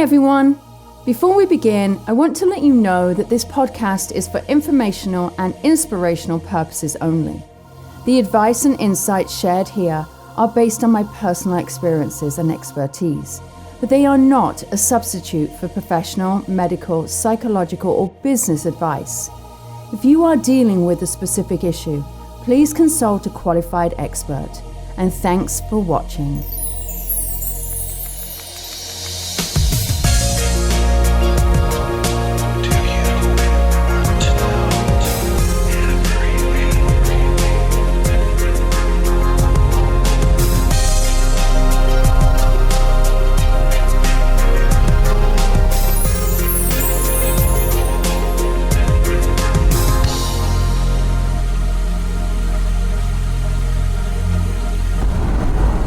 everyone. Before we begin, I want to let you know that this podcast is for informational and inspirational purposes only. The advice and insights shared here are based on my personal experiences and expertise, but they are not a substitute for professional, medical, psychological, or business advice. If you are dealing with a specific issue, please consult a qualified expert. And thanks for watching.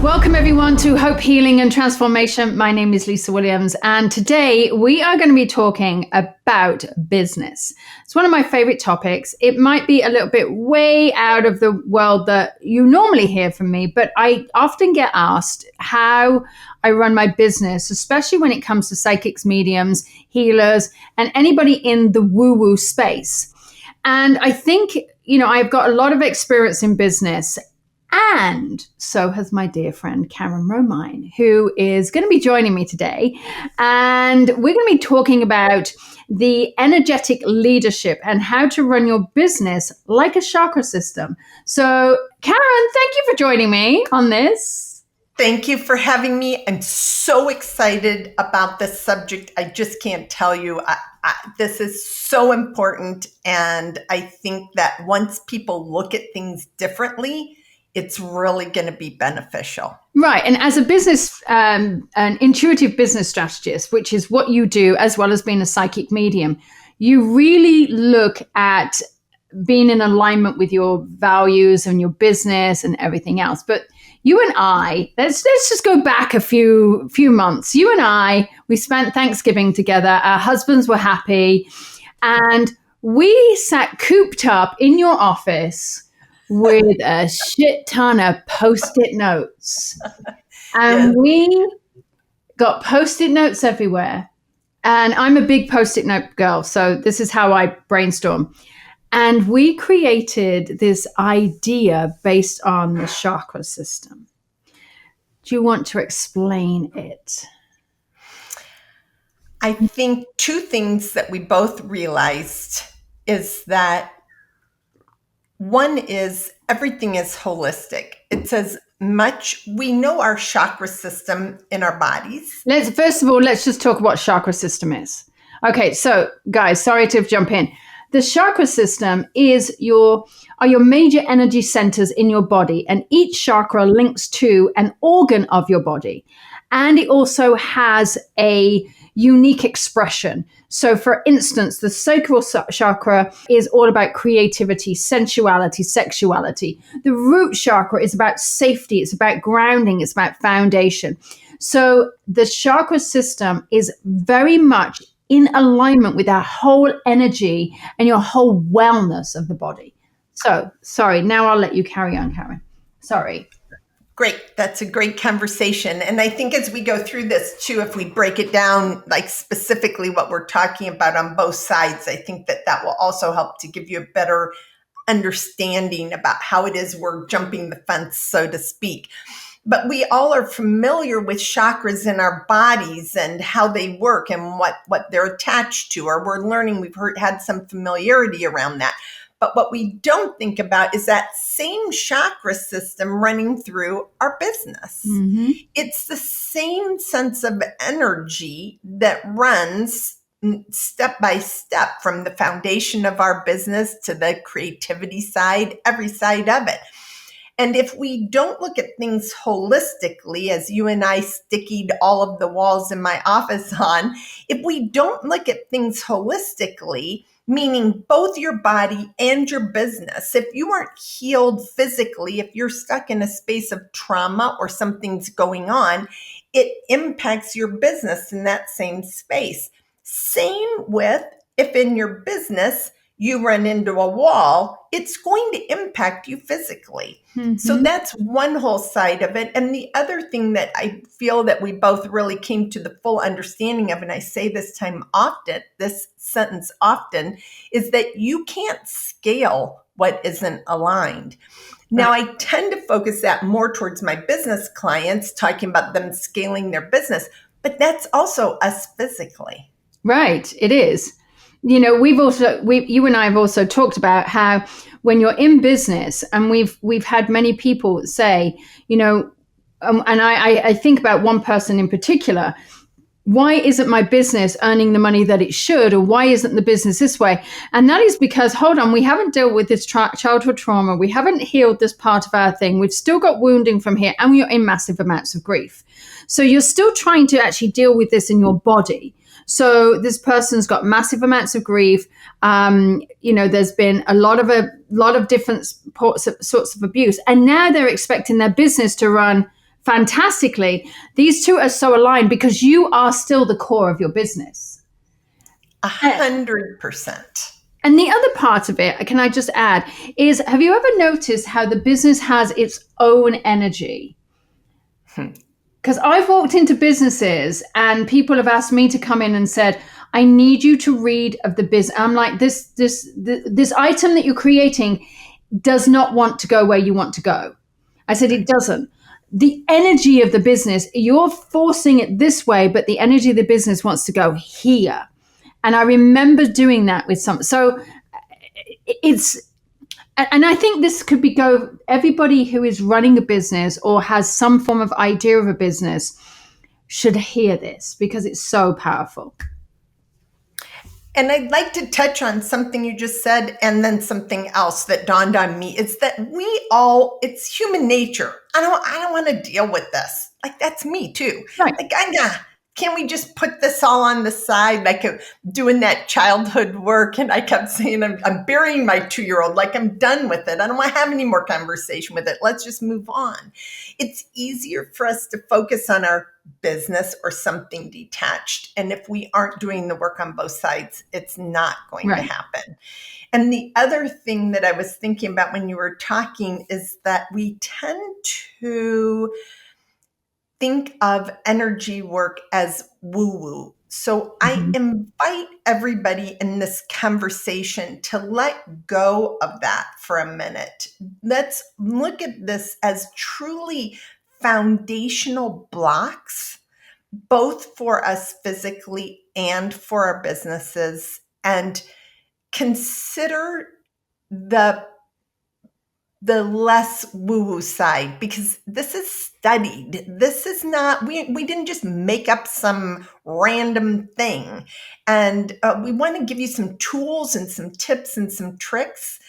Welcome everyone to Hope, Healing and Transformation. My name is Lisa Williams, and today we are going to be talking about business. It's one of my favorite topics. It might be a little bit way out of the world that you normally hear from me, but I often get asked how I run my business, especially when it comes to psychics, mediums, healers, and anybody in the woo-woo space. And I think, I've got a lot of experience in business. And so has my dear friend, Karen Romine, who is going to be joining me today. And we're going to be talking about the energetic leadership and how to run your business like a chakra system. So, Karen, thank you for joining me on this. Thank you for having me. I'm so excited about this subject. I just can't tell you. This is so important. And I think that once people look at things differently, it's really going to be beneficial. Right. And as a business, an intuitive business strategist, which is what you do, as well as being a psychic medium, you really look at being in alignment with your values and your business and everything else. But you and I, let's just go back a few months. You and I, we spent Thanksgiving together. Our husbands were happy. And we sat cooped up in your office with a shit ton of Post-it notes. And we got Post-it notes everywhere. And I'm a big Post-it note girl, so this is how I brainstorm. And we created this idea based on the chakra system. Do you want to explain it? I think two things that we both realized is that one is everything is holistic. It's as much, we know our chakra system in our bodies. First of all, let's just talk what chakra system is. Okay, so guys, sorry to jump in. The chakra system are your major energy centers in your body, and each chakra links to an organ of your body. And it also has a unique expression. So for instance, the sacral chakra is all about creativity, sensuality, sexuality. The root chakra is about safety. It's about grounding. It's about foundation. So the chakra system is very much in alignment with our whole energy and your whole wellness of the body. So, sorry, now I'll let you carry on, Karen. Sorry. Great. That's a great conversation. And I think as we go through this too, if we break it down, like specifically what we're talking about on both sides, I think that will also help to give you a better understanding about how it is we're jumping the fence, so to speak. But we all are familiar with chakras in our bodies and how they work and what they're attached to, or we're learning, had some familiarity around that. But what we don't think about is that same chakra system running through our business. Mm-hmm. It's the same sense of energy that runs step by step from the foundation of our business to the creativity side, every side of it. And if we don't look at things holistically, as you and I stickied all of the walls in my office on, if we don't look at things holistically, meaning both your body and your business, if you aren't healed physically, if you're stuck in a space of trauma or something's going on, it impacts your business in that same space. Same with if in your business, you run into a wall, it's going to impact you physically. So that's one whole side of it. And the other thing that I feel that we both really came to the full understanding of, and I say this sentence often, is that you can't scale what isn't aligned. Now, I tend to focus that more towards my business clients, talking about them scaling their business, but that's also us physically. Right, it is. You know, you and I have also talked about how when you're in business, and we've had many people say, you know, and I think about one person in particular. Why isn't my business earning the money that it should, or why isn't the business this way? And that is because, hold on, we haven't dealt with this childhood trauma. We haven't healed this part of our thing. We've still got wounding from here, and we're in massive amounts of grief. So you're still trying to actually deal with this in your body. So this person's got massive amounts of grief. You know, there's been a lot of different sorts of abuse, and now they're expecting their business to run fantastically. These two are so aligned because you are still the core of your business. 100%. And the other part of it, can I just add, is have you ever noticed how the business has its own energy? Because I've walked into businesses and people have asked me to come in and said, I need you to read of the business. I'm like, this item that you're creating does not want to go where you want to go. I said, it doesn't. The energy of the business, you're forcing it this way, but the energy of the business wants to go here. And I remember doing that with so it's, and I think this could everybody who is running a business or has some form of idea of a business should hear this because it's so powerful. And I'd like to touch on something you just said, and then something else that dawned on me is that it's human nature. I don't want to deal with this. Like, that's me too. Right. Like, can we just put this all on the side? Like doing that childhood work. And I kept saying, I'm burying my 2-year-old. Like, I'm done with it. I don't want to have any more conversation with it. Let's just move on. It's easier for us to focus on our business or something detached. And if we aren't doing the work on both sides, it's not going to happen. And the other thing that I was thinking about when you were talking is that we tend to think of energy work as woo-woo. So I invite everybody in this conversation to let go of that for a minute. Let's look at this as truly foundational blocks, both for us physically and for our businesses, and consider the less woo-woo side, because this is studied. This is not, we didn't just make up some random thing. And we want to give you some tools and some tips and some tricks.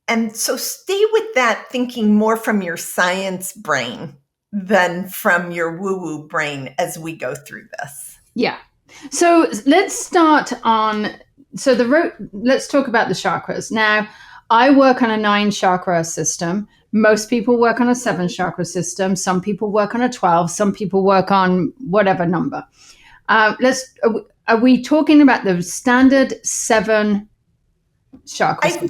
And so stay with that, thinking more from your science brain than from your woo-woo brain as we go through this. Yeah. So let's start let's talk about the chakras. Now, I work on a 9 chakra system. Most people work on a 7 chakra system. Some people work on a 12. Some people work on whatever number. Are we talking about the standard 7 chakra system?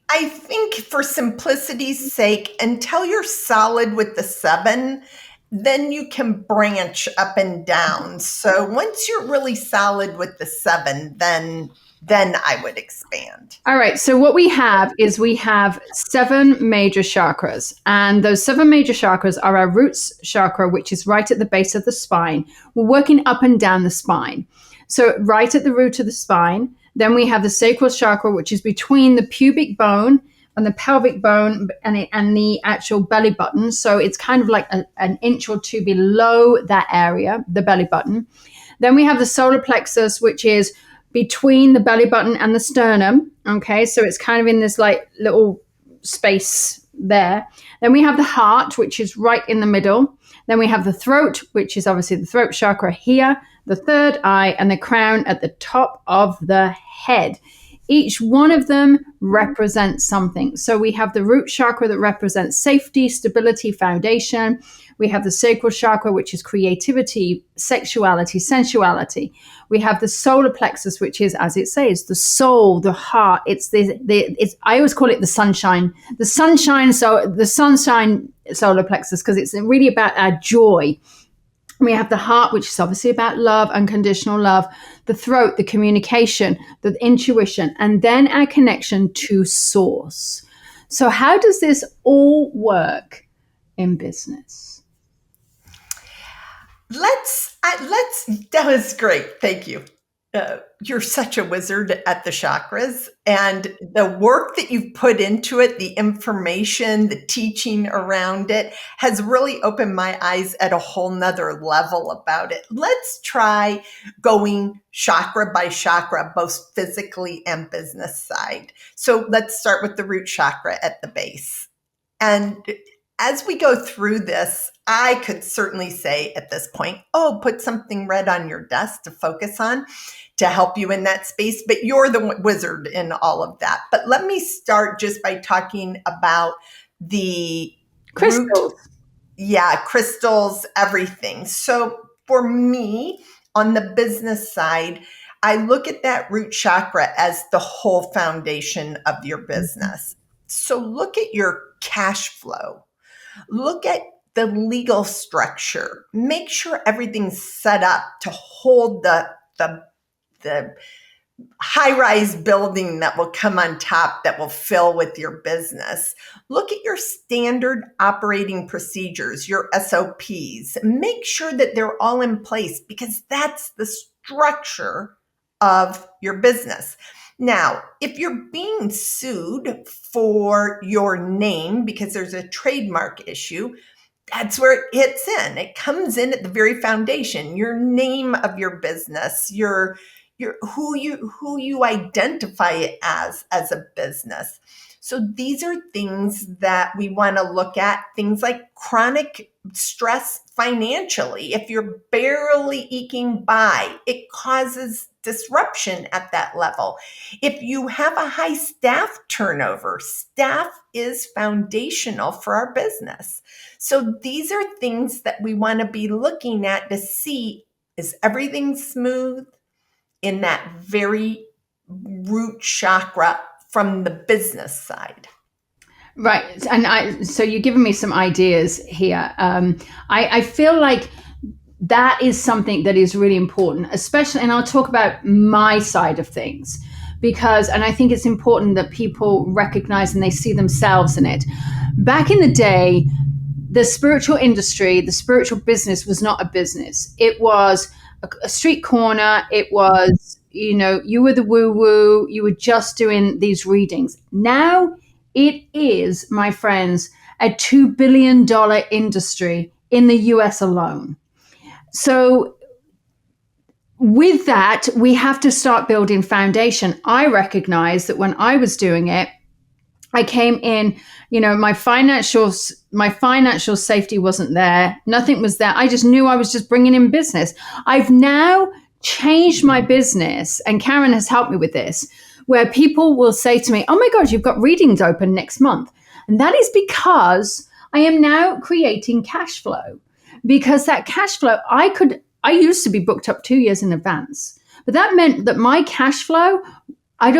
I think for simplicity's sake, until you're solid with the 7, then you can branch up and down. So once you're really solid with the 7, then I would expand. All right. So what we have 7 major chakras. And those 7 major chakras are our roots chakra, which is right at the base of the spine. We're working up and down the spine. So right at the root of the spine. Then we have the sacral chakra, which is between the pubic bone and the pelvic bone and the actual belly button. So it's kind of like an inch or 2 below that area, the belly button. Then we have the solar plexus, which is between the belly button and the sternum. Okay, so it's kind of in this like little space there. Then we have the heart, which is right in the middle. Then we have the throat, which is obviously the throat chakra here, the third eye, and the crown at the top of the head. Each one of them represents something. So we have the root chakra that represents safety, stability, foundation. We have the sacral chakra, which is creativity, sexuality, sensuality. We have the solar plexus, which is, as it says, the soul, the heart. It's I always call it the sunshine solar plexus, because it's really about our joy. We have the heart, which is obviously about love, unconditional love, the throat, the communication, the intuition, and then our connection to source. So how does this all work in business? That was great. Thank you. You're such a wizard at the chakras, and the work that you've put into it, the information, the teaching around it has really opened my eyes at a whole nother level about it. Let's try going chakra by chakra, both physically and business side. So let's start with the root chakra at the base. And as we go through this, I could certainly say at this point, put something red on your desk to focus on to help you in that space. But you're the wizard in all of that. But let me start just by talking about the crystals. Root, crystals, everything. So for me, on the business side, I look at that root chakra as the whole foundation of your business. So look at your cash flow. Look at the legal structure. Make sure everything's set up to hold the high-rise building that will come on top that will fill with your business. Look at your standard operating procedures, your SOPs. Make sure that they're all in place, because that's the structure of your business. Now, if you're being sued for your name because there's a trademark issue, that's where it hits in. It comes in at the very foundation, your name of your business, your who you identify it as a business. So these are things that we want to look at, things like chronic stress financially. If you're barely eking by, it causes disruption at that level. If you have a high staff turnover, staff is foundational for our business. So these are things that we want to be looking at to see, is everything smooth in that very root chakra from the business side? Right. And so you're giving me some ideas here. I feel like that is something that is really important, especially, and I'll talk about my side of things, and I think it's important that people recognize and they see themselves in it. Back in the day, the spiritual industry, the spiritual business was not a business. It was a street corner. It was, you were the woo-woo. You were just doing these readings. Now it is, my friends, a $2 billion industry in the US alone. So with that, we have to start building foundation. I recognize that when I was doing it, I came in, my financial safety wasn't there. Nothing was there. I just knew I was just bringing in business. I've now changed my business, and Karen has helped me with this, where people will say to me, "Oh my God, you've got readings open next month." And that is because I am now creating cash flow, because that cash flow, I used to be booked up 2 years in advance, but that meant that my cash flow, I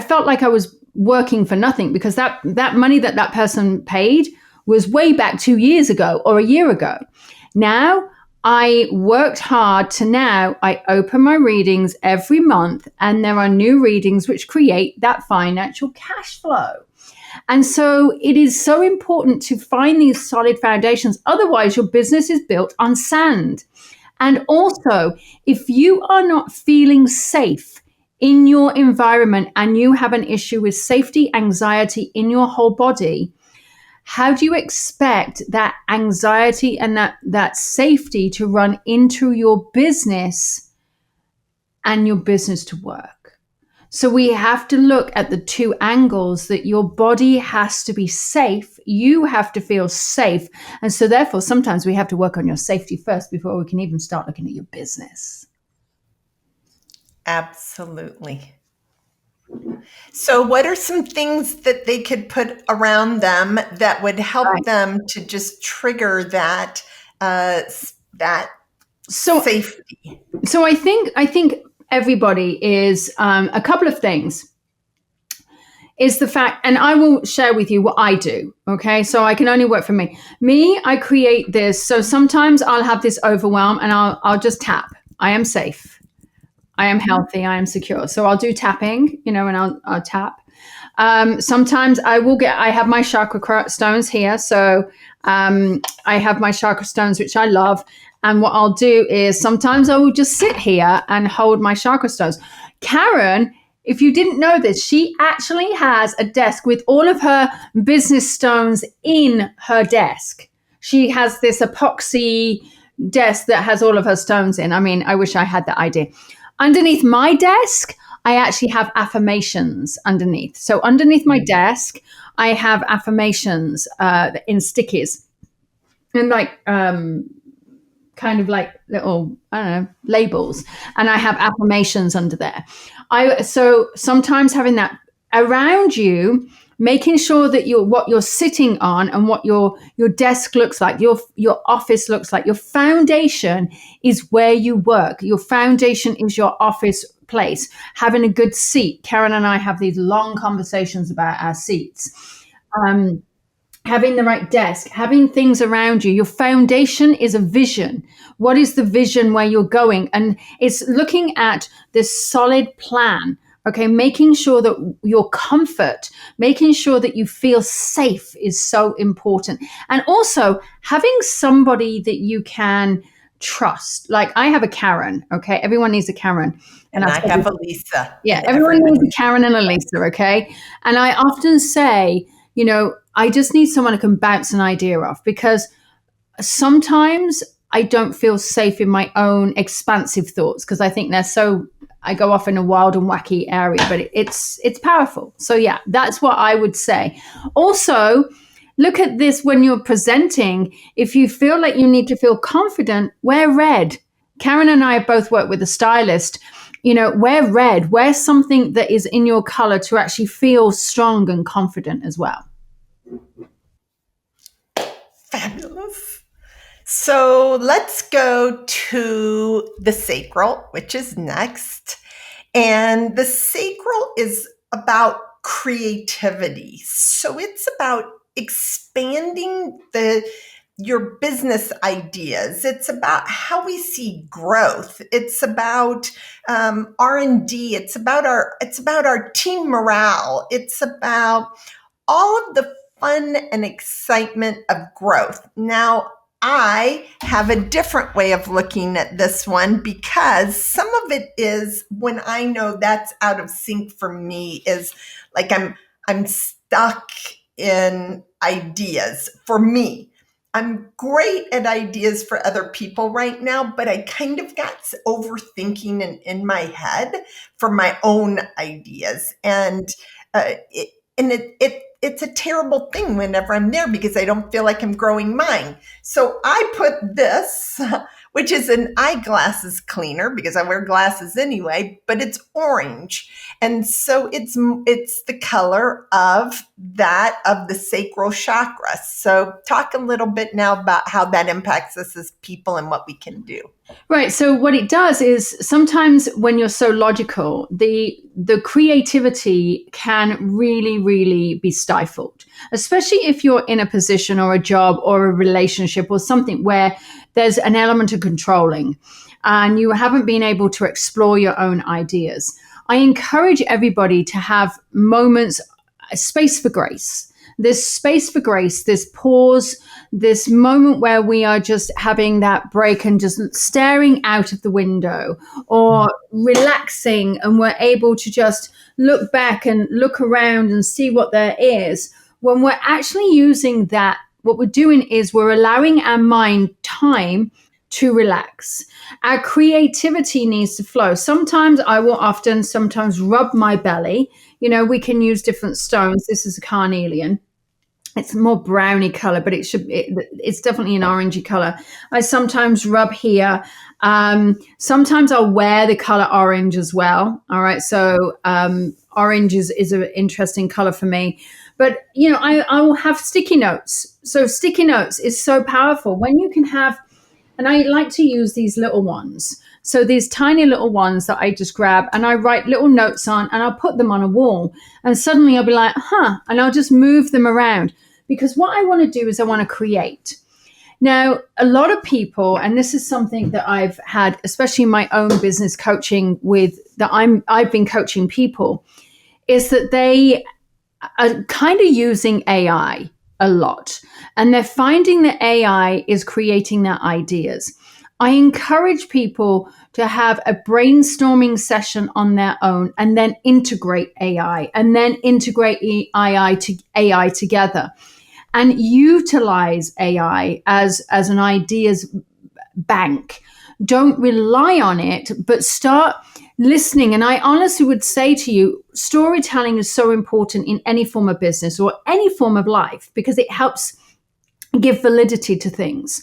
felt like I was working for nothing, because that money that person paid was way back 2 years ago or a year ago. Now I worked hard to now I open my readings every month, and there are new readings which create that financial cash flow. And so it is so important to find these solid foundations. Otherwise, your business is built on sand. And also, if you are not feeling safe in your environment and you have an issue with safety, anxiety in your whole body, how do you expect that anxiety and that safety to run into your business and your business to work? So we have to look at the two angles, that your body has to be safe. You have to feel safe. And so therefore, sometimes we have to work on your safety first before we can even start looking at your business. Absolutely. So what are some things that they could put around them that would help Right. them to just trigger that that So, safety? so I think everybody is a couple of things. Is the fact, and I will share with you what I do. Okay. So I can only work for me. I create this. So sometimes I'll have this overwhelm and I'll just tap. I am safe. I am healthy. I am secure. So I'll do tapping, and I'll tap. Sometimes I have my chakra stones here. So I have my chakra stones, which I love. And what I'll do is sometimes I will just sit here and hold my chakra stones. Karen, if you didn't know this, she actually has a desk with all of her business stones in her desk. She has this epoxy desk that has all of her stones in. I mean, I wish I had that idea. Underneath my desk, I actually have affirmations underneath. So underneath my desk, I have affirmations in stickies and kind of like little, I don't know, labels. And I have affirmations under there. So sometimes having that around you, making sure that what you're sitting on and what your desk looks like, your office looks like, your foundation is where you work. Your foundation is your office place. Having a good seat. Karen and I have these long conversations about our seats. Having the right desk, having things around you. Your foundation is a vision. What is the vision where you're going? And it's looking at this solid plan. Okay, making sure that your comfort, making sure that you feel safe is so important. And also having somebody that you can trust. Like I have a Karen, okay? Everyone needs a Karen. And I have a Lisa. Yeah, everyone needs a Karen and a Lisa, okay? And I often say, I just need someone who can bounce an idea off, because sometimes I don't feel safe in my own expansive thoughts because I think I go off in a wild and wacky area, but it's powerful. So yeah, that's what I would say. Also, look at this when you're presenting. If you feel like you need to feel confident, wear red. Karen and I both work with a stylist. Wear red, wear something that is in your color to actually feel strong and confident as well. Fabulous. So let's go to the sacral, which is next. And the sacral is about creativity. So it's about expanding your business ideas. It's about how we see growth. It's about R&D. It's about our team morale. It's about all of the fun and excitement of growth. Now, I have a different way of looking at this one, because some of it is when I know that's out of sync for me, is like I'm stuck in ideas for me. I'm great at ideas for other people right now, but I kind of got overthinking in my head for my own ideas. And it's a terrible thing whenever I'm there, because I don't feel like I'm growing mine. So I put this, which is an eyeglasses cleaner, because I wear glasses anyway, but it's orange. And so it's the color of the sacral chakra. So talk a little bit now about how that impacts us as people and what we can do. Right. So what it does is sometimes when you're so logical, the creativity can really, really be stifled, especially if you're in a position or a job or a relationship or something where there's an element of controlling and you haven't been able to explore your own ideas. I encourage everybody to have moments, space for grace. This space for grace, this pause, this moment where we are just having that break and just staring out of the window or relaxing, and we're able to just look back and look around and see what there is. When we're actually using that, what we're doing is we're allowing our mind time to relax. Our creativity needs to flow. Sometimes I will sometimes rub my belly. We can use different stones. This is a carnelian. it's more browny color, but it's definitely an orangey color. I sometimes rub here. Sometimes I'll wear the color orange as well. All right. So orange is an interesting color for me. But, I will have sticky notes. So sticky notes is so powerful when you can have, and I like to use these little ones. So these tiny little ones that I just grab and I write little notes on and I'll put them on a wall and suddenly I'll be like, and I'll just move them around because what I want to do is I want to create. Now, a lot of people, and this is something that I've had, especially in my own business coaching I've been coaching people, is that they are kind of using AI a lot and they're finding that AI is creating their ideas. I encourage people to have a brainstorming session on their own and then integrate AI and then integrate AI together and utilize AI as an ideas bank. Don't rely on it, but start listening. And I honestly would say to you, storytelling is so important in any form of business or any form of life because it helps give validity to things.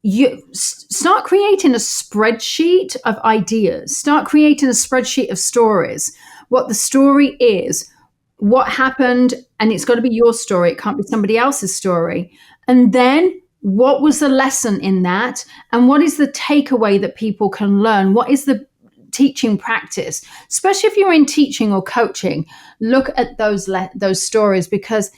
You start creating a spreadsheet of ideas, start creating a spreadsheet of stories, what the story is, what happened, and it's got to be your story. It can't be somebody else's story. And then what was the lesson in that? And what is the takeaway that people can learn? What is the teaching practice? Especially if you're in teaching or coaching, look at those stories because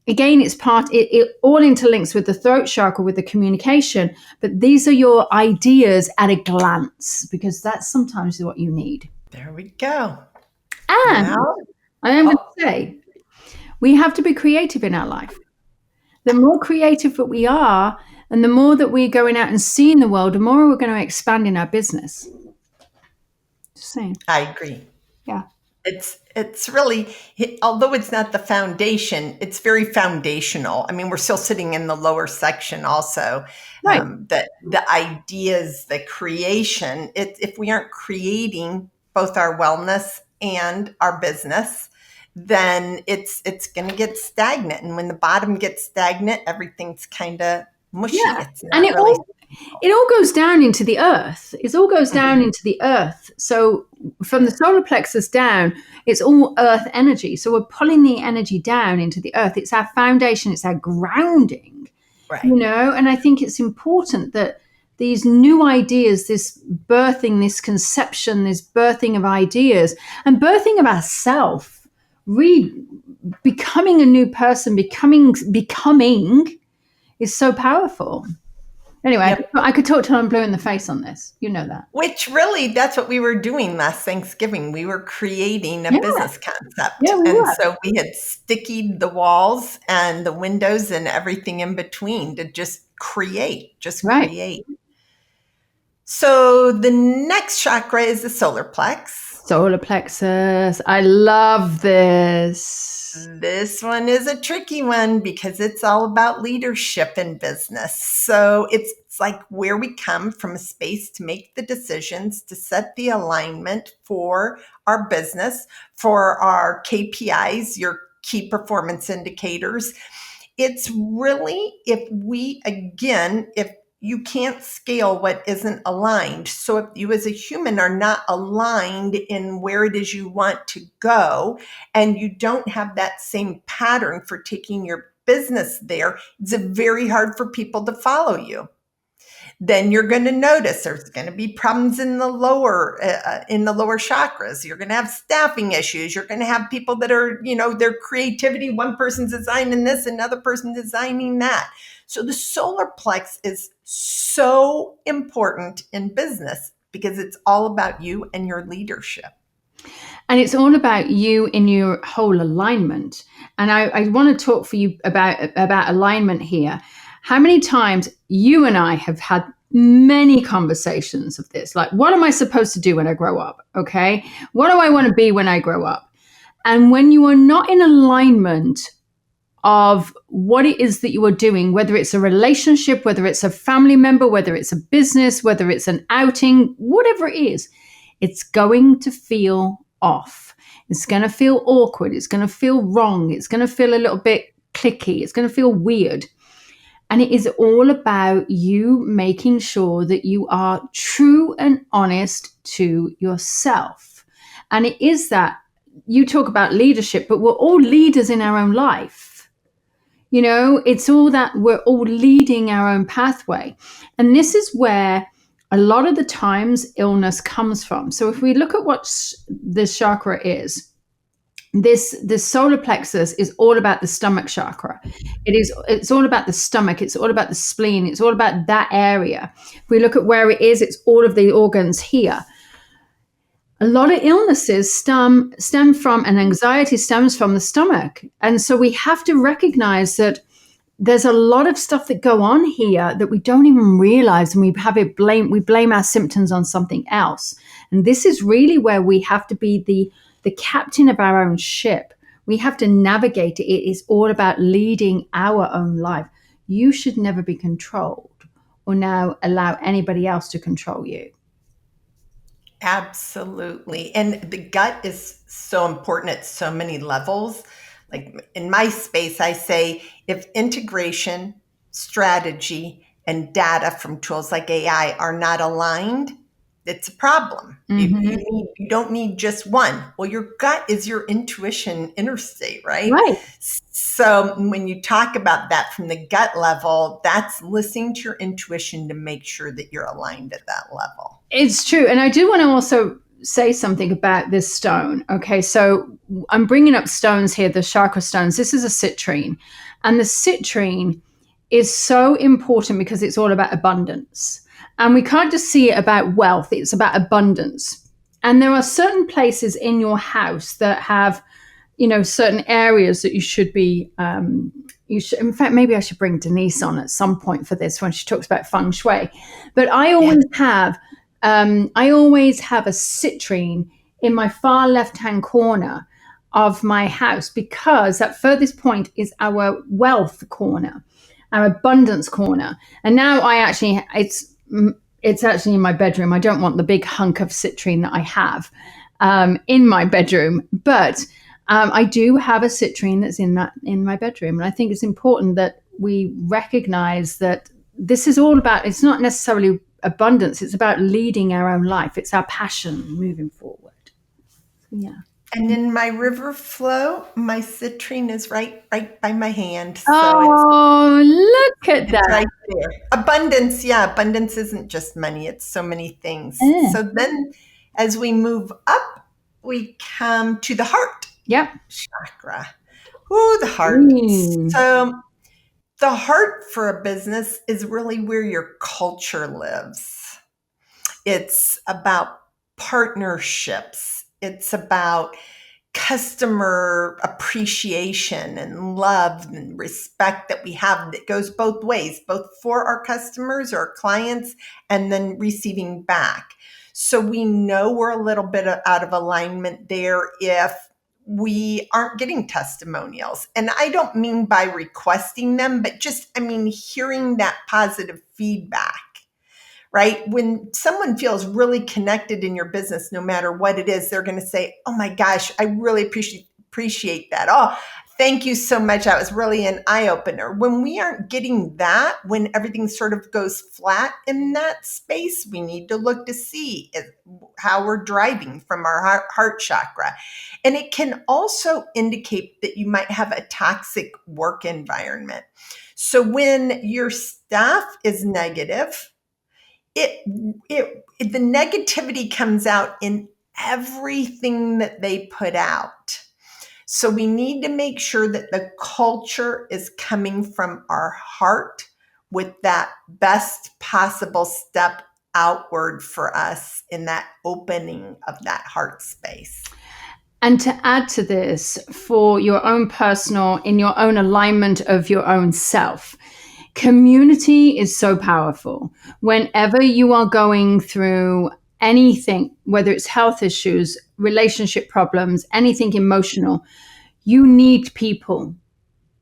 again, it all interlinks with the throat chakra, with the communication, but these are your ideas at a glance because that's sometimes what you need. There we go. And I am going to say, we have to be creative in our life. The more creative that we are, and the more that we're going out and seeing the world, the more we're going to expand in our business. Just saying. I agree. Yeah. It's really, although it's not the foundation, it's very foundational. I mean, we're still sitting in the lower section also. Right. That the ideas, the creation, if we aren't creating both our wellness and our business, then it's going to get stagnant. And when the bottom gets stagnant, everything's kind of mushy. Yeah. And it all goes down into the earth. It all goes down into the earth. So from the solar plexus down, it's all earth energy. So we're pulling the energy down into the earth. It's our foundation. It's our grounding, right. And I think it's important that these new ideas, this birthing, this conception, this birthing of ideas and birthing of ourself, becoming a new person, becoming is so powerful. Anyway, yep. I could talk till I'm blue in the face on this. You know that. Which really, that's what we were doing last Thanksgiving. We were creating a business concept. Yeah, so we had stickied the walls and the windows and everything in between to just create. Create. So the next chakra is the solar plex. Solar plexus. I love this. This one is a tricky one because it's all about leadership in business. So it's like where we come from a space to make the decisions, to set the alignment for our business, for our KPIs, your key performance indicators. It's really if you can't scale what isn't aligned. So if you as a human are not aligned in where it is you want to go, and you don't have that same pattern for taking your business there, it's very hard for people to follow you. Then you're going to notice there's going to be problems in the lower chakras. You're going to have staffing issues. You're going to have people that are, their creativity. One person's designing this, another person designing that. So the solar plex is so important in business because it's all about you and your leadership. And it's all about you in your whole alignment. And I want to talk for you about alignment here. How many times you and I have had many conversations of this, like, what am I supposed to do when I grow up? Okay. What do I want to be when I grow up? And when you are not in alignment of what it is that you are doing, whether it's a relationship, whether it's a family member, whether it's a business, whether it's an outing, whatever it is, it's going to feel off. It's going to feel awkward. It's going to feel wrong. It's going to feel a little bit clicky. It's going to feel weird. And it is all about you making sure that you are true and honest to yourself. And it is that you talk about leadership, but we're all leaders in our own life. You know, it's all that we're all leading our own pathway. And this is where a lot of the times illness comes from. So if we look at what this chakra is, this solar plexus is all about the stomach chakra. It's all about the stomach. It's all about the spleen. It's all about that area. If we look at where it is, it's all of the organs here. A lot of illnesses stem from, and anxiety stems from the stomach. And so we have to recognize that there's a lot of stuff that go on here that we don't even realize, and we blame our symptoms on something else. And this is really where we have to be the captain of our own ship. We have to navigate it. It is all about leading our own life. You should never be controlled or now allow anybody else to control you. Absolutely. And the gut is so important at so many levels. Like in my space, I say if integration, strategy, and data from tools like AI are not aligned, it's a problem. You don't need just one. Well, your gut is your intuition interstate, right? Right. So when you talk about that from the gut level, that's listening to your intuition to make sure that you're aligned at that level. It's true. And I do want to also say something about this stone. Okay, so I'm bringing up stones here, the chakra stones. This is a citrine. And the citrine is so important because it's all about abundance. And we can't just see it about wealth, it's about abundance. And there are certain places in your house that have, you know, certain areas that you should be, in fact, maybe I should bring Denise on at some point for this when she talks about feng shui. But I always have a citrine in my far left-hand corner of my house because that furthest point is our wealth corner, our abundance corner. And now it's actually in my bedroom. I don't want the big hunk of citrine that I have in my bedroom, but I do have a citrine that's in my bedroom. And I think it's important that we recognize that this is all about, it's not necessarily abundance, it's about leading our own life. It's our passion moving forward. Yeah. And in my river flow, my citrine is right by my hand. So look at that. Right there. Abundance, abundance isn't just money, it's so many things. So then as we move up, we come to the heart. Yep. Chakra. Ooh, the heart. So the heart for a business is really where your culture lives. It's about partnerships. It's about customer appreciation and love and respect that we have that goes both ways, both for our customers or our clients and then receiving back. So we know we're a little bit out of alignment there if we aren't getting testimonials. And I don't mean by requesting them, but just, hearing that positive feedback, right? When someone feels really connected in your business, no matter what it is, they're going to say, oh my gosh, I really appreciate that. Oh, thank you so much. That was really an eye opener. When we aren't getting that, when everything sort of goes flat in that space, we need to look to see how we're driving from our heart chakra. And it can also indicate that you might have a toxic work environment. So when your staff is negative, the negativity comes out in everything that they put out. So we need to make sure that the culture is coming from our heart with that best possible step outward for us in that opening of that heart space. And to add to this, for your own personal, in your own alignment of your own self, community is so powerful. Whenever you are going through anything, whether it's health issues, relationship problems, anything emotional, you need people.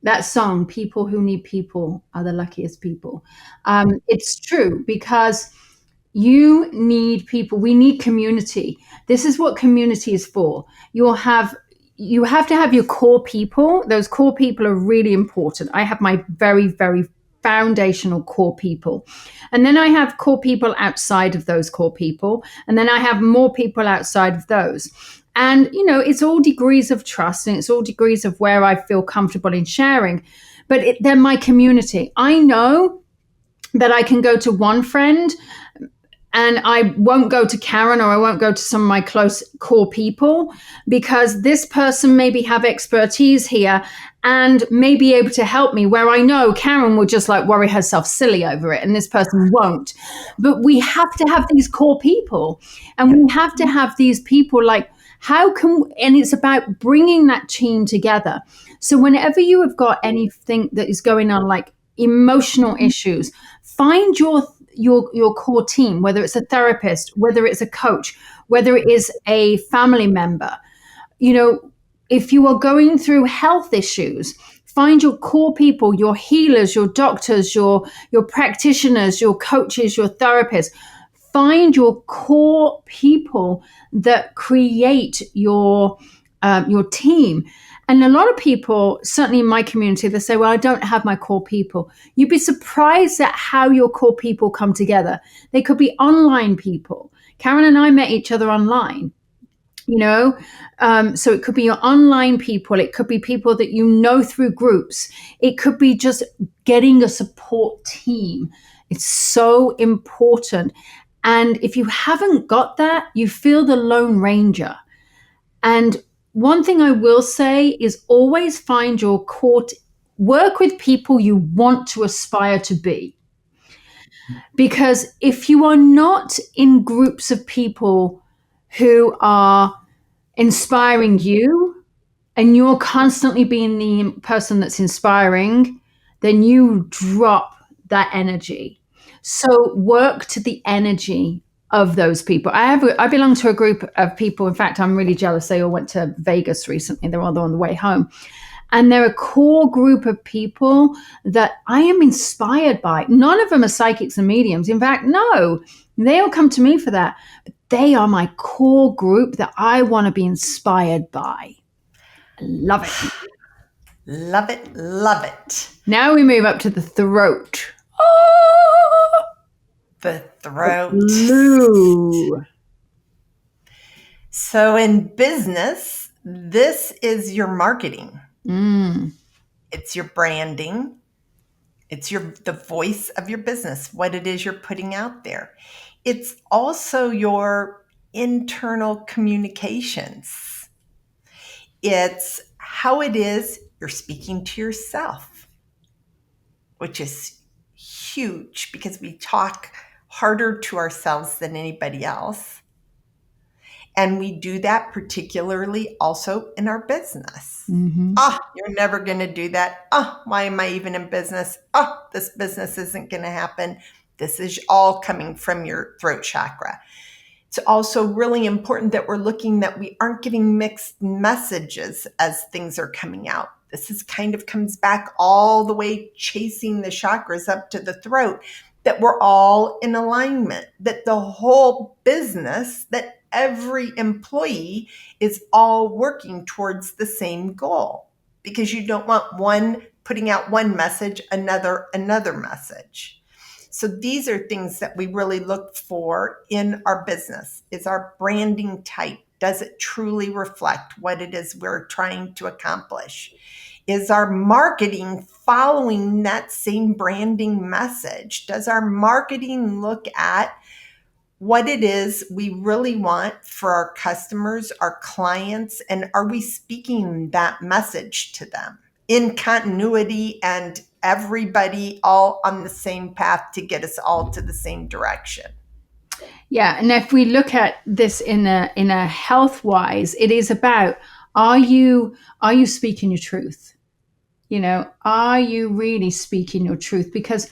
That song, People Who Need People Are the Luckiest People. It's true because you need people. We need community. This is what community is for. You'll have you have to have your core people. Those core people are really important. I have my very, very foundational core people. And then I have core people outside of those core people. And then I have more people outside of those. And, it's all degrees of trust, and it's all degrees of where I feel comfortable in sharing. But they're my community. I know that I can go to one friend and I won't go to Karen, or I won't go to some of my close core people, because this person maybe have expertise here and may be able to help me, where I know Karen will just like worry herself silly over it and this person won't. But we have to have these core people, and we have to have these people like, and it's about bringing that team together. So whenever you have got anything that is going on, like emotional issues, find your core team, whether it's a therapist, whether it's a coach, whether it is a family member. If you are going through health issues, find your core people, your healers, your doctors, your practitioners, your coaches, your therapists. Find your core people that create your team. And a lot of people, certainly in my community, they say, well, I don't have my core people. You'd be surprised at how your core people come together. They could be online people. Karen and I met each other online, so it could be your online people. It could be people that through groups. It could be just getting a support team. It's so important. And if you haven't got that, you feel the Lone Ranger. And one thing I will say is always find your core, work with people you want to aspire to be. Because if you are not in groups of people who are inspiring you, and you're constantly being the person that's inspiring, then you drop that energy. So work to the energy of those people. I belong to a group of people. In fact, I'm really jealous. They all went to Vegas recently. They're all on the way home. And they're a core group of people that I am inspired by. None of them are psychics and mediums. In fact, no, they all come to me for that. But they are my core group that I want to be inspired by. I love it. Love it. Love it. Now we move up to the throat. Oh, the throat. Blue. So in business, this is your marketing. It's your branding. It's the voice of your business, what it is you're putting out there. It's also your internal communications. It's how it is you're speaking to yourself, which is huge because we talk harder to ourselves than anybody else. And we do that particularly also in our business. Mm-hmm. You're never going to do that. Why am I even in business? This business isn't going to happen. This is all coming from your throat chakra. It's also really important that we're looking that we aren't getting mixed messages as things are coming out. This is kind of comes back all the way chasing the chakras up to the throat, that we're all in alignment, that the whole business, that every employee is all working towards the same goal, because you don't want one putting out one message, another message. So these are things that we really look for in our business. Is our branding type? Does it truly reflect what it is we're trying to accomplish? Is our marketing following that same branding message? Does our marketing look at what it is we really want for our customers, our clients, and are we speaking that message to them in continuity and everybody all on the same path to get us all to the same direction? Yeah, and if we look at this in a health wise, it is about, are you speaking your truth? Are you really speaking your truth? Because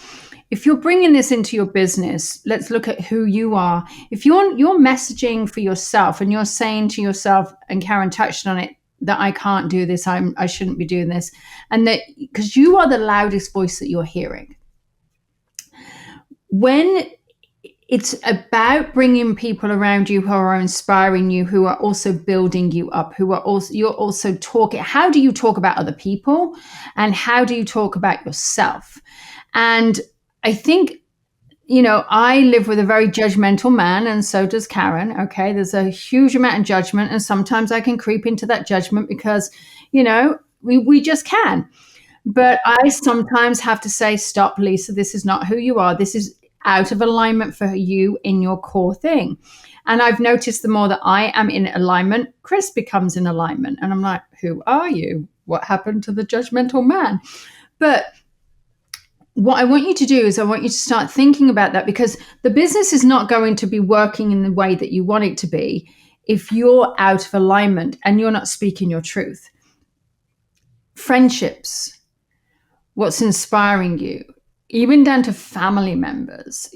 if you're bringing this into your business, let's look at who you are. If you're messaging for yourself and you're saying to yourself, and Karen touched on it, that I can't do this, I shouldn't be doing this, and that because you are the loudest voice that you're hearing. When it's about bringing people around you who are inspiring you, who are also building you up, who are also, you're also talking. How do you talk about other people, and how do you talk about yourself? And I think, I live with a very judgmental man, and so does Karen. Okay, there's a huge amount of judgment, and sometimes I can creep into that judgment because, we just can. But I sometimes have to say, stop, Lisa, this is not who you are. This is out of alignment for you in your core thing. And I've noticed the more that I am in alignment, Chris becomes in alignment. And I'm like, who are you? What happened to the judgmental man? But what I want you to do is I want you to start thinking about that, because the business is not going to be working in the way that you want it to be if you're out of alignment and you're not speaking your truth. Friendships, what's inspiring you, even down to family members.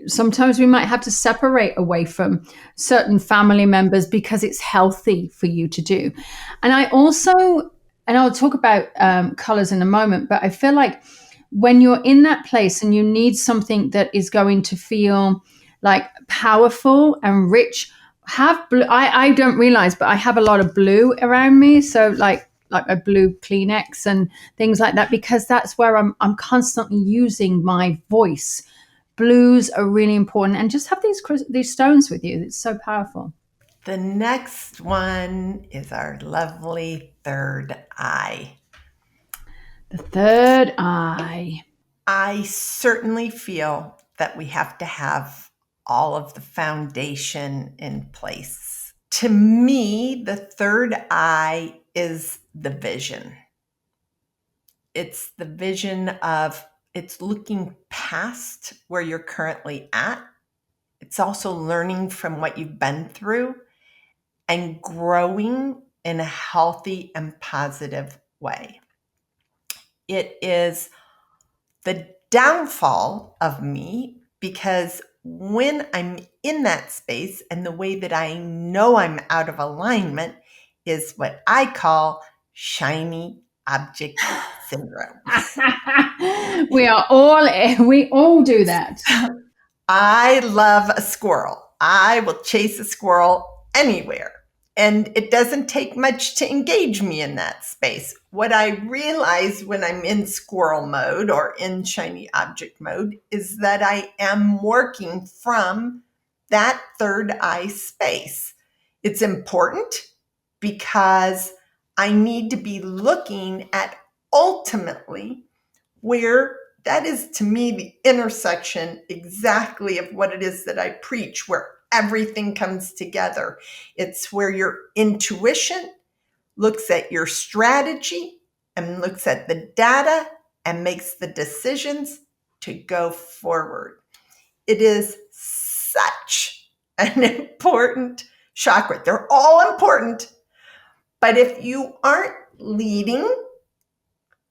Sometimes we might have to separate away from certain family members because it's healthy for you to do. And I'll talk about colors in a moment, but I feel like when you're in that place and you need something that is going to feel like powerful and rich, have blue. I don't realize, but I have a lot of blue around me. So like a blue Kleenex and things like that, because that's where I'm constantly using my voice. Blues are really important, and just have these stones with you. It's so powerful. The next one is our lovely third eye. The third eye. I certainly feel that we have to have all of the foundation in place. To me, the third eye is the vision. It's the vision of, it's looking past where you're currently at. It's also learning from what you've been through and growing in a healthy and positive way. It is the downfall of me, because when I'm in that space, and the way that I know I'm out of alignment is what I call shiny object syndrome. we all do that. I love a squirrel. I will chase a squirrel anywhere. And it doesn't take much to engage me in that space. What I realize when I'm in squirrel mode or in shiny object mode is that I am working from that third eye space. It's important because I need to be looking at ultimately where that is, to me, the intersection exactly of what it is that I preach, where everything comes together. It's where your intuition looks at your strategy and looks at the data and makes the decisions to go forward. It is such an important chakra. They're all important. But if you aren't leading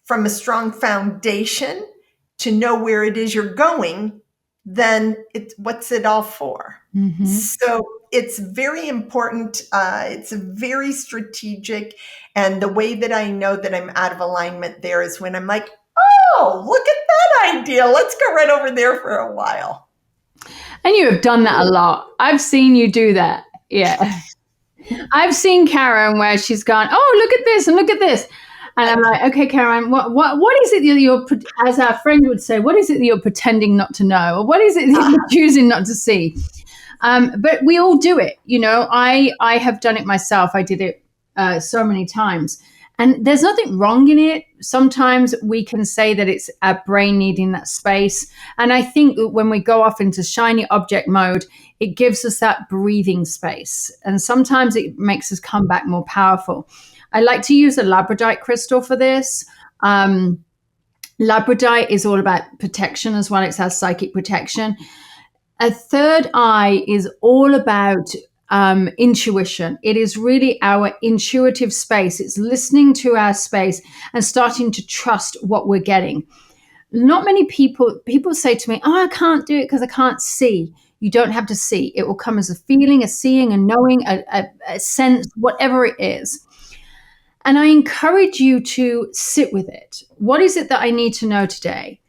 from a strong foundation to know where it is you're going, then what's it all for? Mm-hmm. So it's very important. It's very strategic. And the way that I know that I'm out of alignment there is when I'm like, oh, look at that idea. Let's go right over there for a while. And you have done that a lot. I've seen you do that. Yeah. I've seen Karen where she's gone, oh, look at this and look at this. And I'm like, okay, Karen, what is it that you're, as our friend would say, what is it that you're pretending not to know? Or what is it that you're choosing not to see? But we all do it. I have done it myself. I did it so many times. And there's nothing wrong in it. Sometimes we can say that it's our brain needing that space. And I think that when we go off into shiny object mode, it gives us that breathing space. And sometimes it makes us come back more powerful. I like to use a labradorite crystal for this. Labradorite is all about protection as well. It's our psychic protection. A third eye is all about intuition. It is really our intuitive space. It's listening to our space and starting to trust what we're getting. Not many people say to me, oh, I can't do it because I can't see. You don't have to see. It will come as a feeling, a seeing, a knowing, a sense, whatever it is. And I encourage you to sit with it. What is it that I need to know today?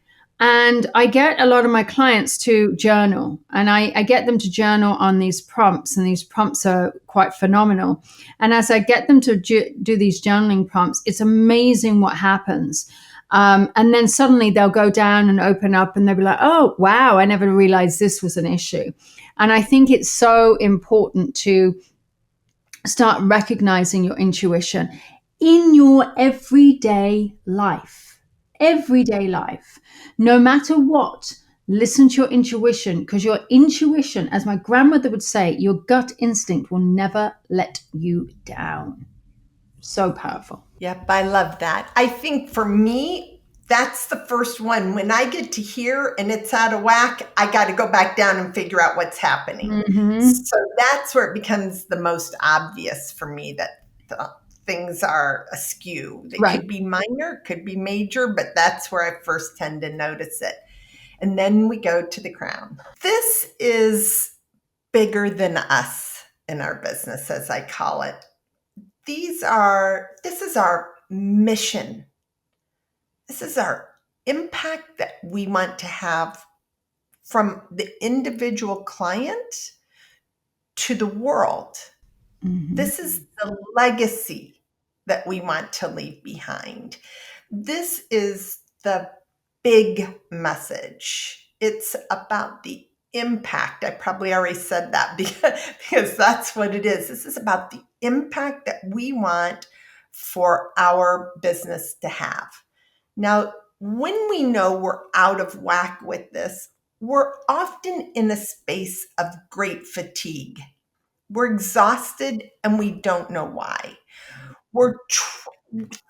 And I get a lot of my clients to journal, and I get them to journal on these prompts, and these prompts are quite phenomenal. And as I get them to do these journaling prompts, it's amazing what happens. And then suddenly they'll go down and open up, and they'll be like, oh, wow, I never realized this was an issue. And I think it's so important to start recognizing your intuition in your everyday life. Everyday life, no matter what, listen to your intuition, because your intuition, as my grandmother would say, your gut instinct will never let you down. So powerful. Yep, I love that. I think for me, that's the first one. When I get to hear and it's out of whack, I got to go back down and figure out what's happening. Mm-hmm. So that's where it becomes the most obvious for me that things are askew. They Right. could be minor, could be major, but that's where I first tend to notice it. And then we go to the crown. This is bigger than us in our business, as I call it. This is our mission. This is our impact that we want to have from the individual client to the world. Mm-hmm. This is the legacy that we want to leave behind. This is the big message. It's about the impact. I probably already said that because that's what it is. This is about the impact that we want for our business to have. Now, when we know we're out of whack with this, we're often in a space of great fatigue. We're exhausted and we don't know why.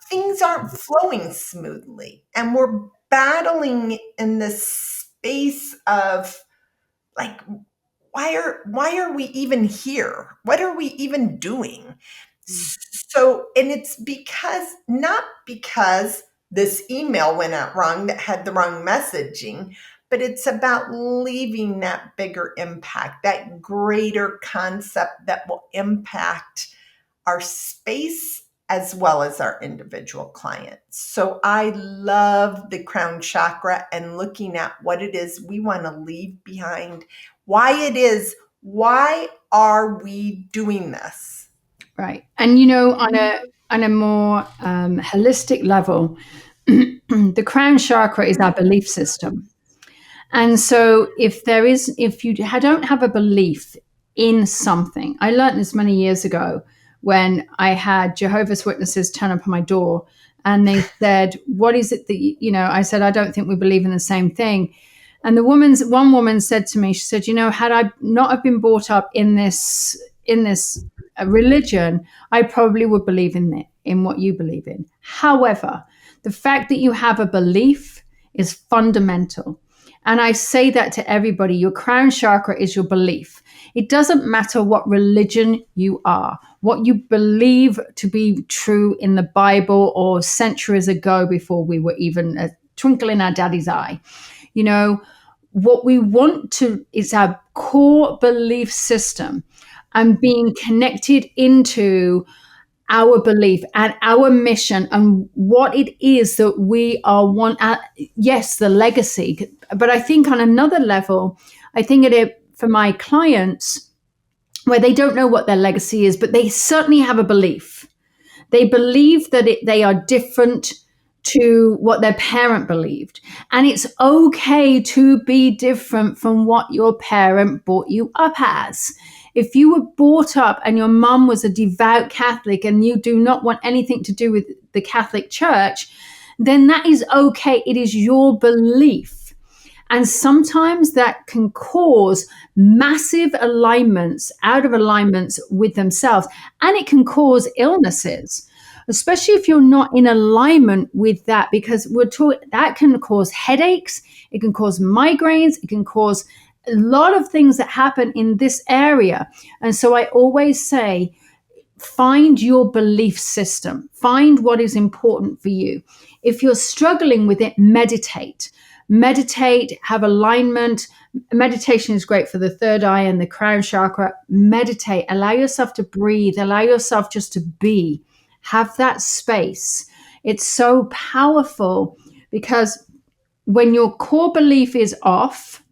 Things aren't flowing smoothly, and we're battling in this space of like, why are we even here? What are we even doing? So, and it's not because this email went out wrong that had the wrong messaging, but it's about leaving that bigger impact, that greater concept that will impact our space as well as our individual clients. So I love the crown chakra and looking at what it is we want to leave behind, why are we doing this? Right. And on a more holistic level, the crown chakra is our belief system. And so if you don't have a belief in something, I learned this many years ago when I had Jehovah's Witnesses turn up on my door, and they said, what is it that, I said, I don't think we believe in the same thing. And one woman said to me, she said, had I not have been brought up in this religion, I probably would believe in what you believe in. However, the fact that you have a belief is fundamental. And I say that to everybody. Your crown chakra is your belief. It doesn't matter what religion you are, what you believe to be true in the Bible or centuries ago before we were even a twinkle in our daddy's eye. What we want to is our core belief system and being connected into our belief and our mission and what it is that we are yes, the legacy. But I think on another level, I think for my clients where they don't know what their legacy is, but they certainly have a belief. They believe that they are different to what their parent believed. And it's okay to be different from what your parent brought you up as. If you were brought up and your mum was a devout Catholic and you do not want anything to do with the Catholic Church, then that is okay. It is your belief. And sometimes that can cause massive out of alignments with themselves. And it can cause illnesses, especially if you're not in alignment with that, because that can cause headaches. It can cause migraines. It can cause a lot of things that happen in this area. And so I always say, find your belief system, find what is important for you. If you're struggling with it, meditate, have alignment. Meditation is great for the third eye and the crown chakra. Meditate, allow yourself to breathe, allow yourself just to be, have that space. It's so powerful because when your core belief is off,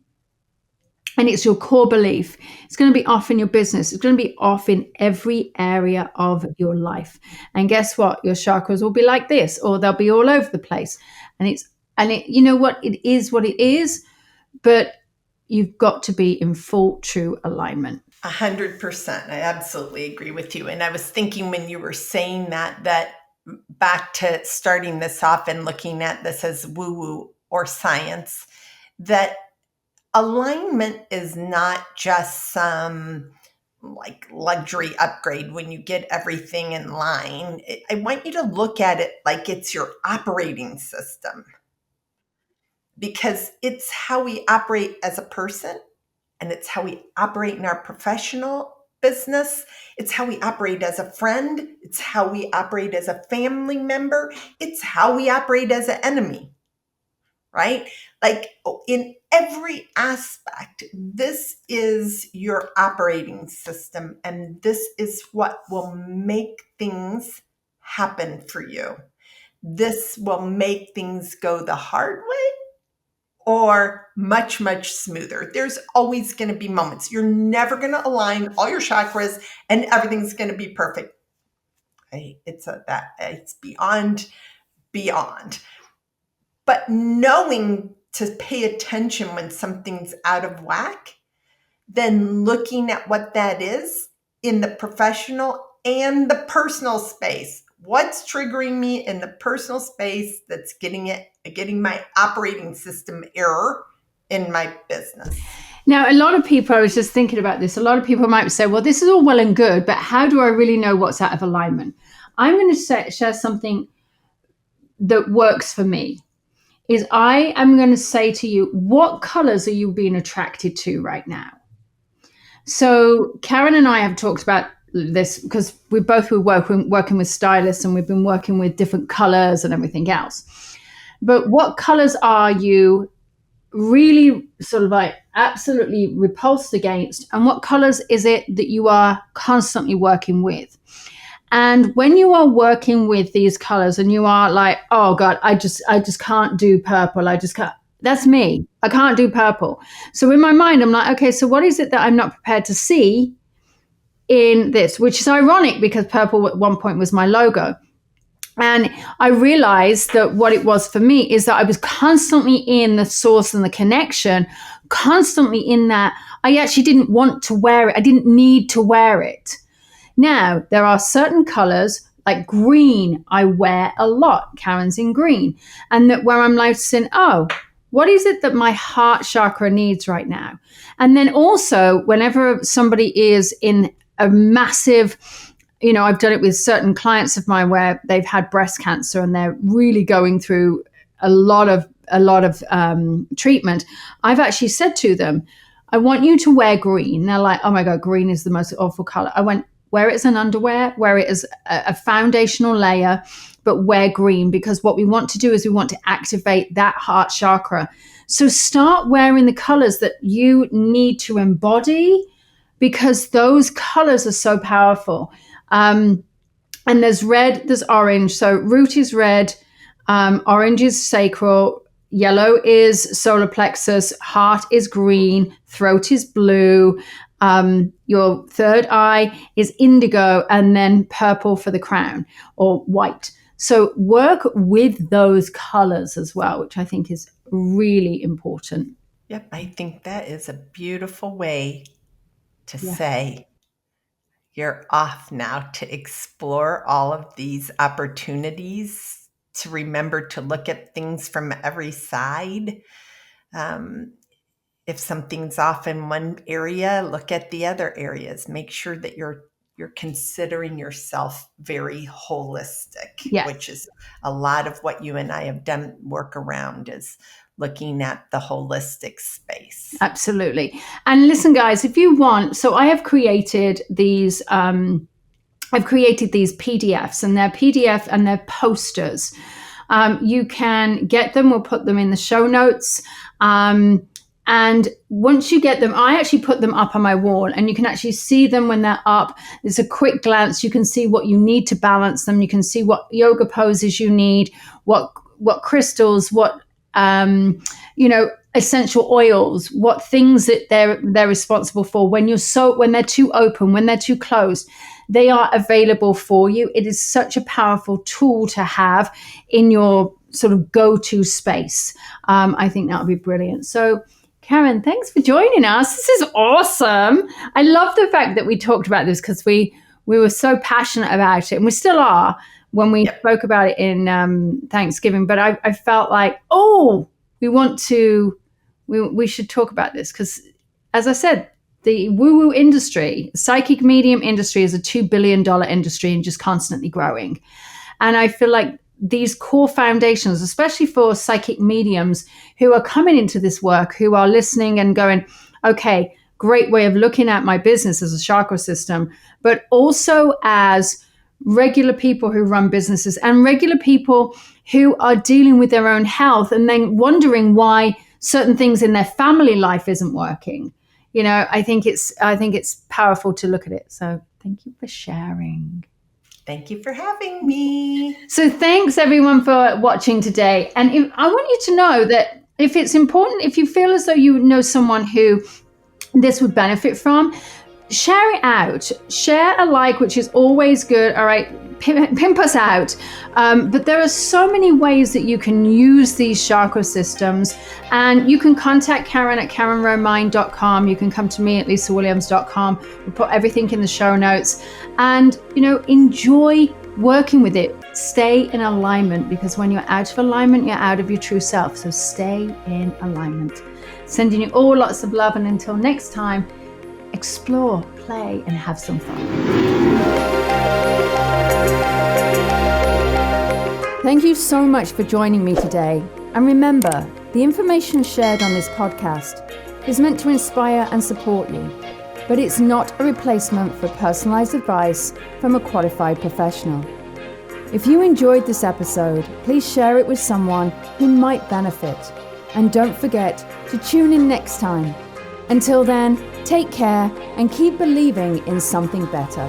and it's your core belief, it's going to be off in your business. It's going to be off in every area of your life. And guess what? Your chakras will be like this, or they'll be all over the place. And you know what? It is what it is, but you've got to be in full, true alignment. 100%. I absolutely agree with you. And I was thinking when you were saying that back to starting this off and looking at this as woo-woo or science, that alignment is not just some like luxury upgrade when you get everything in line. I want you to look at it like it's your operating system, because it's how we operate as a person, and it's how we operate in our professional business. It's how we operate as a friend. It's how we operate as a family member. It's how we operate as an enemy, right? Like in every aspect, this is your operating system, and this is what will make things happen for you. This will make things go the hard way or much, much smoother. There's always going to be moments. You're never going to align all your chakras and everything's going to be perfect. It's beyond. But knowing to pay attention when something's out of whack, then looking at what that is in the professional and the personal space. What's triggering me in the personal space that's getting my operating system error in my business? Now, a lot of people, I was just thinking about this, a lot of people might say, well, this is all well and good, but how do I really know what's out of alignment? I'm going to share something that works for me. Is I am going to say to you, what colors are you being attracted to right now? So Karen and I have talked about this because we both were working with stylists, and we've been working with different colors and everything else. But what colors are you really sort of like absolutely repulsed against? And what colors is it that you are constantly working with? And when you are working with these colors and you are like, oh God, I just can't do purple. I just can't. That's me. I can't do purple. So in my mind, I'm like, okay, so what is it that I'm not prepared to see in this? Which is ironic because purple at one point was my logo. And I realized that what it was for me is that I was constantly in the source and the connection, constantly in that. I actually didn't want to wear it. I didn't need to wear it. Now, there are certain colors like green I wear a lot. Karen's in green. And that where I'm like saying, oh, what is it that my heart chakra needs right now? And then also, whenever somebody is in a massive, I've done it with certain clients of mine where they've had breast cancer and they're really going through a lot of treatment. I've actually said to them, I want you to wear green. They're like, oh my God, green is the most awful color. I went, wear it as an underwear, wear it as a foundational layer, but wear green, because what we want to do is we want to activate that heart chakra. So start wearing the colors that you need to embody, because those colors are so powerful. And there's red, there's orange. So root is red, orange is sacral, yellow is solar plexus, heart is green, throat is blue, your third eye is indigo, and then purple for the crown, or white. So work with those colors as well, which I think is really important. Yep, I think that is a beautiful way to say you're off now to explore all of these opportunities, to remember to look at things from every side. If something's off in one area, look at the other areas. Make sure that you're considering yourself very holistic, which is a lot of what you and I have done work around, is looking at the holistic space. Absolutely. And listen, guys, if you want, so I have created these PDFs, and they're PDF and they're posters. You can get them. We'll put them in the show notes. And once you get them, I actually put them up on my wall, and you can actually see them when they're up. It's a quick glance. You can see what you need to balance them. You can see what yoga poses you need, what crystals, what essential oils, what things that they're responsible for. When they're too open, when they're too closed, they are available for you. It is such a powerful tool to have in your sort of go-to space. I think that would be brilliant. So Karen, thanks for joining us. This is awesome. I love the fact that we talked about this because we were so passionate about it, and we still are when we spoke about it in Thanksgiving. But I felt like, we should talk about this because, as I said, the woo-woo industry, psychic medium industry, is a $2 billion industry and just constantly growing. And I feel like these core foundations, especially for psychic mediums who are coming into this work, who are listening and going, okay, great way of looking at my business as a chakra system, but also as regular people who run businesses and regular people who are dealing with their own health and then wondering why certain things in their family life isn't working. I think it's powerful to look at it. So thank you for sharing. Thank you for having me. So thanks everyone for watching today. And I want you to know that if it's important, if you feel as though you know someone who this would benefit from, share it out. Share a like, which is always good. All right, pimp us out. But there are so many ways that you can use these chakra systems, and you can contact Karen at KarenRomine.com. You can come to me at LisaWilliams.com. We'll put everything in the show notes, and enjoy working with it. Stay in alignment, because when you're out of alignment, you're out of your true self. So stay in alignment. Sending you all lots of love, and until next time, explore, play, and have some fun. Thank you so much for joining me today. And remember, the information shared on this podcast is meant to inspire and support you, but it's not a replacement for personalized advice from a qualified professional. If you enjoyed this episode, please share it with someone who might benefit. And don't forget to tune in next time. Until then, take care and keep believing in something better.